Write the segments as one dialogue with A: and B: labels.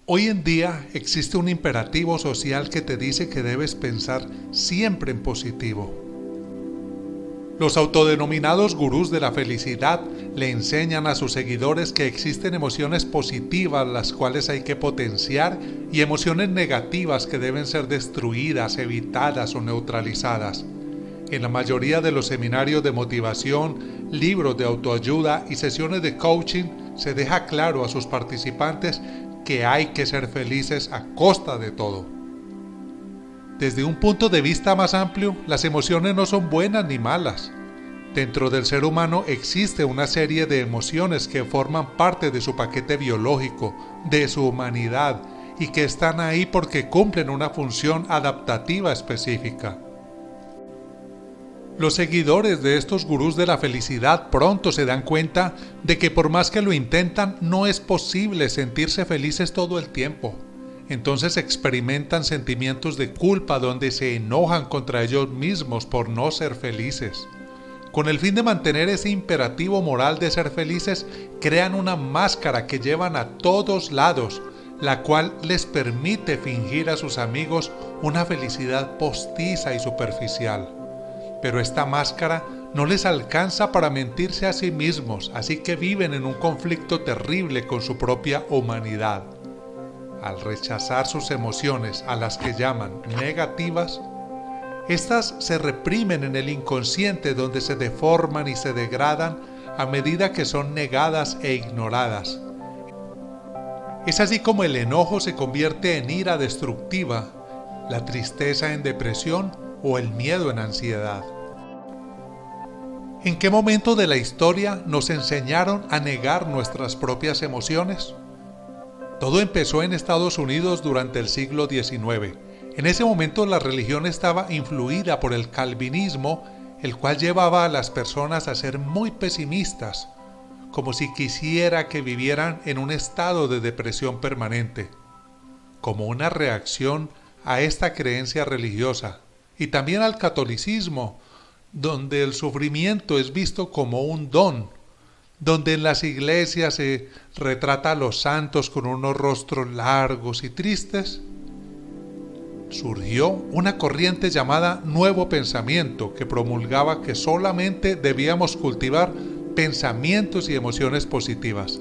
A: Hoy en día existe un imperativo social que te dice que debes pensar siempre en positivo. Los autodenominados gurús de la felicidad le enseñan a sus seguidores que existen emociones positivas las cuales hay que potenciar y emociones negativas que deben ser destruidas, evitadas o neutralizadas. En la mayoría de los seminarios de motivación, libros de autoayuda y sesiones de coaching se deja claro a sus participantes que hay que ser felices a costa de todo. Desde un punto de vista más amplio, las emociones no son buenas ni malas. Dentro del ser humano existe una serie de emociones que forman parte de su paquete biológico, de su humanidad, y que están ahí porque cumplen una función adaptativa específica. Los seguidores de estos gurús de la felicidad pronto se dan cuenta de que por más que lo intentan, no es posible sentirse felices todo el tiempo. Entonces experimentan sentimientos de culpa donde se enojan contra ellos mismos por no ser felices. Con el fin de mantener ese imperativo moral de ser felices, crean una máscara que llevan a todos lados, la cual les permite fingir a sus amigos una felicidad postiza y superficial. Pero esta máscara no les alcanza para mentirse a sí mismos, así que viven en un conflicto terrible con su propia humanidad. Al rechazar sus emociones, a las que llaman negativas, estas se reprimen en el inconsciente donde se deforman y se degradan a medida que son negadas e ignoradas. Es así como el enojo se convierte en ira destructiva, la tristeza en depresión o el miedo en ansiedad. ¿En qué momento de la historia nos enseñaron a negar nuestras propias emociones? Todo empezó en Estados Unidos durante el siglo XIX. En ese momento la religión estaba influida por el calvinismo, el cual llevaba a las personas a ser muy pesimistas, como si quisiera que vivieran en un estado de depresión permanente. Como una reacción a esta creencia religiosa y también al catolicismo, donde el sufrimiento es visto como un don, donde en las iglesias se retrata a los santos con unos rostros largos y tristes, surgió una corriente llamada Nuevo Pensamiento que promulgaba que solamente debíamos cultivar pensamientos y emociones positivas.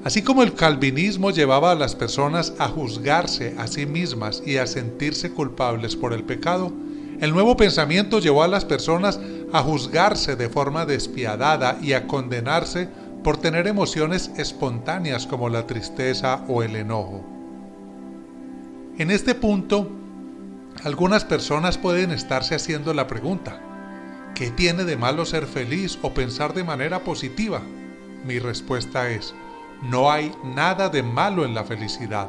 A: Así como el calvinismo llevaba a las personas a juzgarse a sí mismas y a sentirse culpables por el pecado, el Nuevo Pensamiento llevó a las personas a juzgarse de forma despiadada y a condenarse por tener emociones espontáneas como la tristeza o el enojo. En este punto, algunas personas pueden estarse haciendo la pregunta: ¿qué tiene de malo ser feliz o pensar de manera positiva? Mi respuesta es: no hay nada de malo en la felicidad.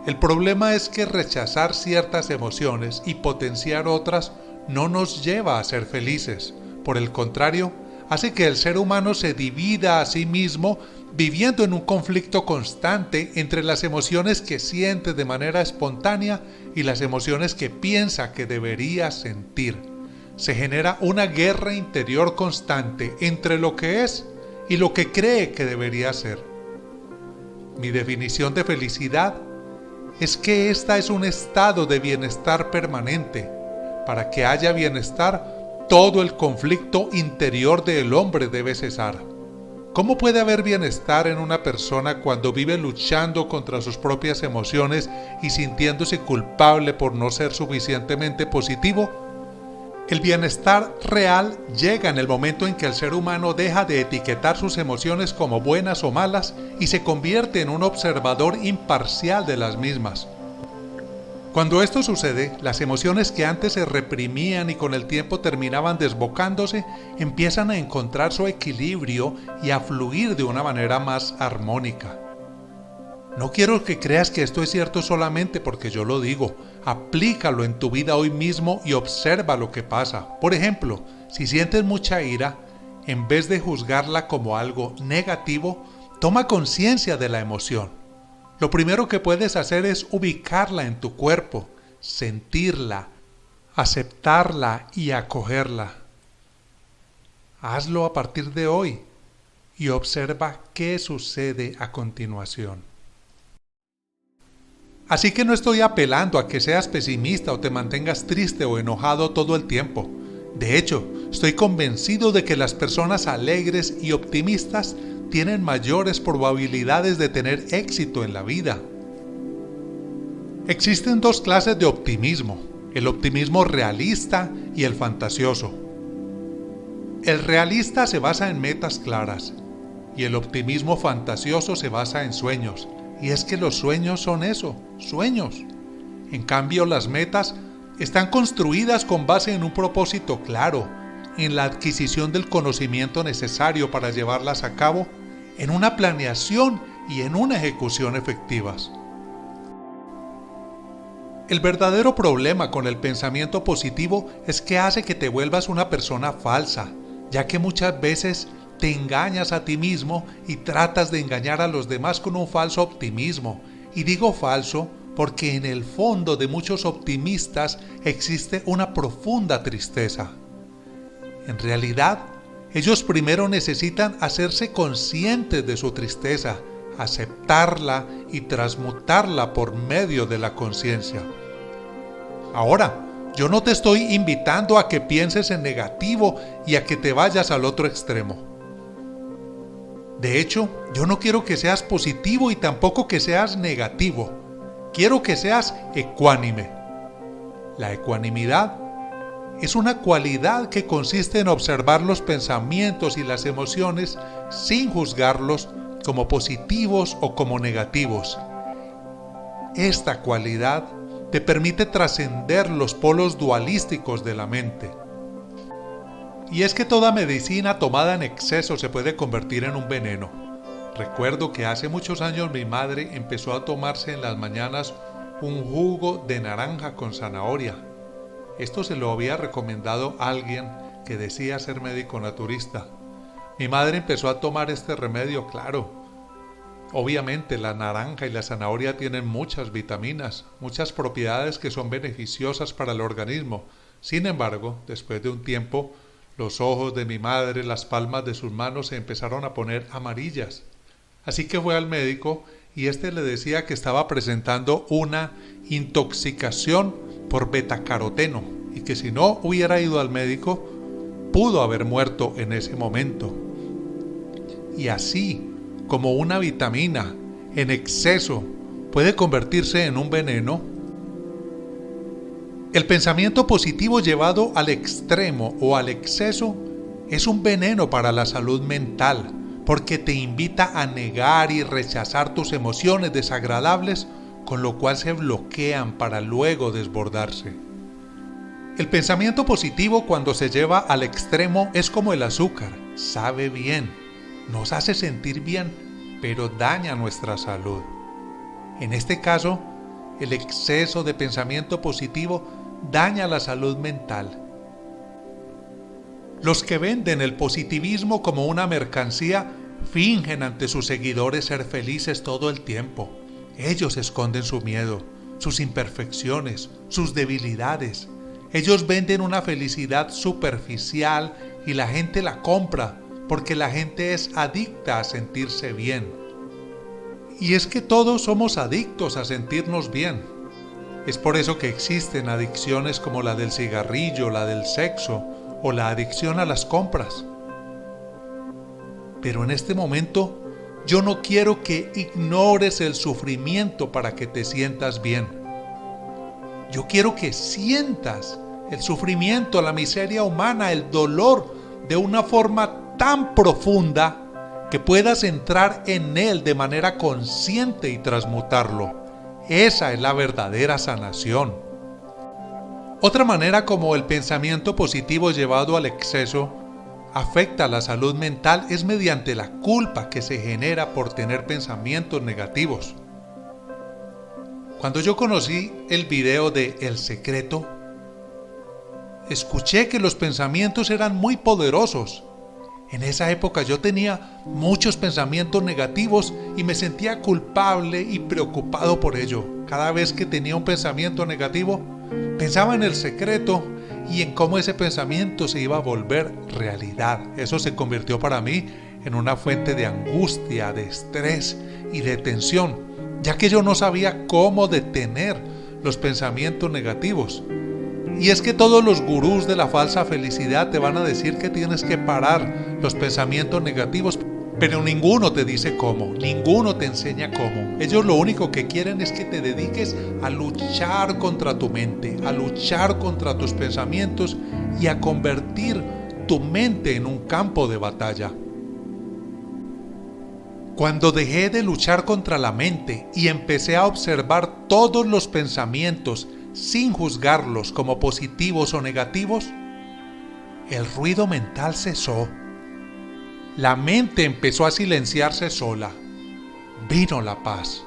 A: El problema es que rechazar ciertas emociones y potenciar otras no nos lleva a ser felices. Por el contrario, hace que el ser humano se divida a sí mismo, viviendo en un conflicto constante entre las emociones que siente de manera espontánea y las emociones que piensa que debería sentir. Se genera una guerra interior constante entre lo que es y lo que cree que debería ser. Mi definición de felicidad es que esta es un estado de bienestar permanente. Para que haya bienestar, todo el conflicto interior del hombre debe cesar. ¿Cómo puede haber bienestar en una persona cuando vive luchando contra sus propias emociones y sintiéndose culpable por no ser suficientemente positivo? El bienestar real llega en el momento en que el ser humano deja de etiquetar sus emociones como buenas o malas y se convierte en un observador imparcial de las mismas. Cuando esto sucede, las emociones que antes se reprimían y con el tiempo terminaban desbocándose, empiezan a encontrar su equilibrio y a fluir de una manera más armónica. No quiero que creas que esto es cierto solamente porque yo lo digo. Aplícalo en tu vida hoy mismo y observa lo que pasa. Por ejemplo, si sientes mucha ira, en vez de juzgarla como algo negativo, toma conciencia de la emoción. Lo primero que puedes hacer es ubicarla en tu cuerpo, sentirla, aceptarla y acogerla. Hazlo a partir de hoy y observa qué sucede a continuación. Así que no estoy apelando a que seas pesimista o te mantengas triste o enojado todo el tiempo. De hecho, estoy convencido de que las personas alegres y optimistas tienen mayores probabilidades de tener éxito en la vida. Existen dos clases de optimismo, el optimismo realista y el fantasioso. El realista se basa en metas claras y el optimismo fantasioso se basa en sueños. Y es que los sueños son eso, sueños. En cambio, las metas están construidas con base en un propósito claro, en la adquisición del conocimiento necesario para llevarlas a cabo, en una planeación y en una ejecución efectivas. El verdadero problema con el pensamiento positivo es que hace que te vuelvas una persona falsa, ya que muchas veces te engañas a ti mismo y tratas de engañar a los demás con un falso optimismo. Y digo falso porque en el fondo de muchos optimistas existe una profunda tristeza. En realidad, ellos primero necesitan hacerse conscientes de su tristeza, aceptarla y transmutarla por medio de la conciencia. Ahora, yo no te estoy invitando a que pienses en negativo y a que te vayas al otro extremo. De hecho, yo no quiero que seas positivo y tampoco que seas negativo. Quiero que seas ecuánime. La ecuanimidad es una cualidad que consiste en observar los pensamientos y las emociones sin juzgarlos como positivos o como negativos. Esta cualidad te permite trascender los polos dualísticos de la mente. Y es que toda medicina tomada en exceso se puede convertir en un veneno. Recuerdo que hace muchos años mi madre empezó a tomarse en las mañanas un jugo de naranja con zanahoria. Esto se lo había recomendado alguien que decía ser médico naturista. Mi madre empezó a tomar este remedio, claro. Obviamente la naranja y la zanahoria tienen muchas vitaminas, muchas propiedades que son beneficiosas para el organismo. Sin embargo, después de un tiempo, los ojos de mi madre, las palmas de sus manos se empezaron a poner amarillas. Así que fue al médico y este le decía que estaba presentando una intoxicación por betacaroteno y que si no hubiera ido al médico, pudo haber muerto en ese momento. Y así como una vitamina en exceso puede convertirse en un veneno, el pensamiento positivo llevado al extremo o al exceso es un veneno para la salud mental, porque te invita a negar y rechazar tus emociones desagradables, con lo cual se bloquean para luego desbordarse. El pensamiento positivo, cuando se lleva al extremo, es como el azúcar, sabe bien, nos hace sentir bien, pero daña nuestra salud. En este caso, el exceso de pensamiento positivo daña la salud mental. Los que venden el positivismo como una mercancía fingen ante sus seguidores ser felices todo el tiempo. Ellos esconden su miedo, sus imperfecciones, sus debilidades. Ellos venden una felicidad superficial y la gente la compra porque la gente es adicta a sentirse bien. Y es que todos somos adictos a sentirnos bien. Es por eso que existen adicciones como la del cigarrillo, la del sexo o la adicción a las compras. Pero en este momento, yo no quiero que ignores el sufrimiento para que te sientas bien. Yo quiero que sientas el sufrimiento, la miseria humana, el dolor de una forma tan profunda que puedas entrar en él de manera consciente y transmutarlo. Esa es la verdadera sanación. Otra manera como el pensamiento positivo llevado al exceso afecta a la salud mental es mediante la culpa que se genera por tener pensamientos negativos. Cuando yo conocí el video de El Secreto, escuché que los pensamientos eran muy poderosos. En esa época yo tenía muchos pensamientos negativos y me sentía culpable y preocupado por ello. Cada vez que tenía un pensamiento negativo, pensaba en El Secreto y en cómo ese pensamiento se iba a volver realidad. Eso se convirtió para mí en una fuente de angustia, de estrés y de tensión. ya que yo no sabía cómo detener los pensamientos negativos. Y es que todos los gurús de la falsa felicidad te van a decir que tienes que parar los pensamientos negativos, pero ninguno te dice cómo, ninguno te enseña cómo. Ellos lo único que quieren es que te dediques a luchar contra tu mente, a luchar contra tus pensamientos y a convertir tu mente en un campo de batalla. Cuando dejé de luchar contra la mente y empecé a observar todos los pensamientos sin juzgarlos como positivos o negativos, el ruido mental cesó. La mente empezó a silenciarse sola. Vino la paz.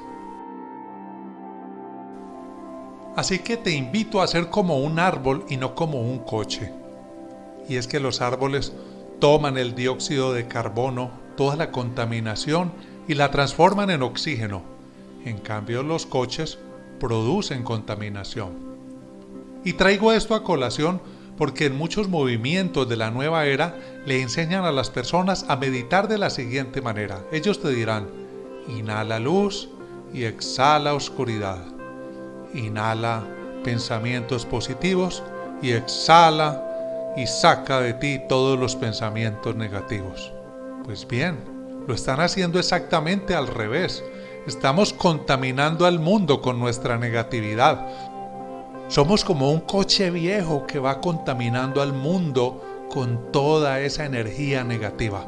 A: Así que te invito a ser como un árbol y no como un coche. Y es que los árboles toman el dióxido de carbono, toda la contaminación, y la transforman en oxígeno. En cambio, los coches producen contaminación. Y traigo esto a colación porque en muchos movimientos de la nueva era le enseñan a las personas a meditar de la siguiente manera. Ellos te dirán: inhala luz y exhala oscuridad. Inhala pensamientos positivos y exhala y saca de ti todos los pensamientos negativos. Pues bien, lo están haciendo exactamente al revés. Estamos contaminando al mundo con nuestra negatividad. Somos como un coche viejo que va contaminando al mundo con toda esa energía negativa.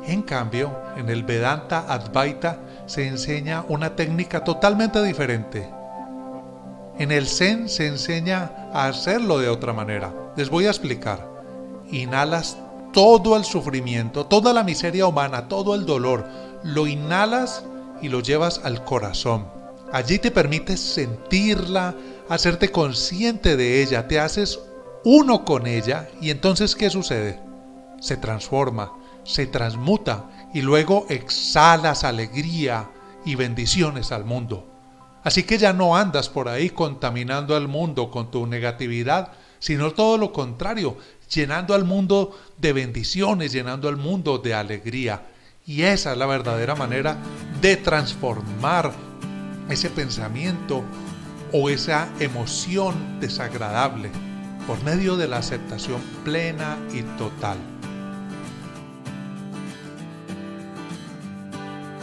A: En cambio, en el Vedanta Advaita se enseña una técnica totalmente diferente. En el Zen se enseña a hacerlo de otra manera. Les voy a explicar. Inhalas todo el sufrimiento, toda la miseria humana, todo el dolor. Lo inhalas y lo llevas al corazón. Allí te permites sentirla, hacerte consciente de ella, te haces uno con ella y entonces ¿qué sucede? Se transforma, se transmuta y luego exhalas alegría y bendiciones al mundo. Así que ya no andas por ahí contaminando al mundo con tu negatividad, sino todo lo contrario, llenando al mundo de bendiciones, llenando al mundo de alegría. Y esa es la verdadera manera de transformar ese pensamiento o esa emoción desagradable por medio de la aceptación plena y total.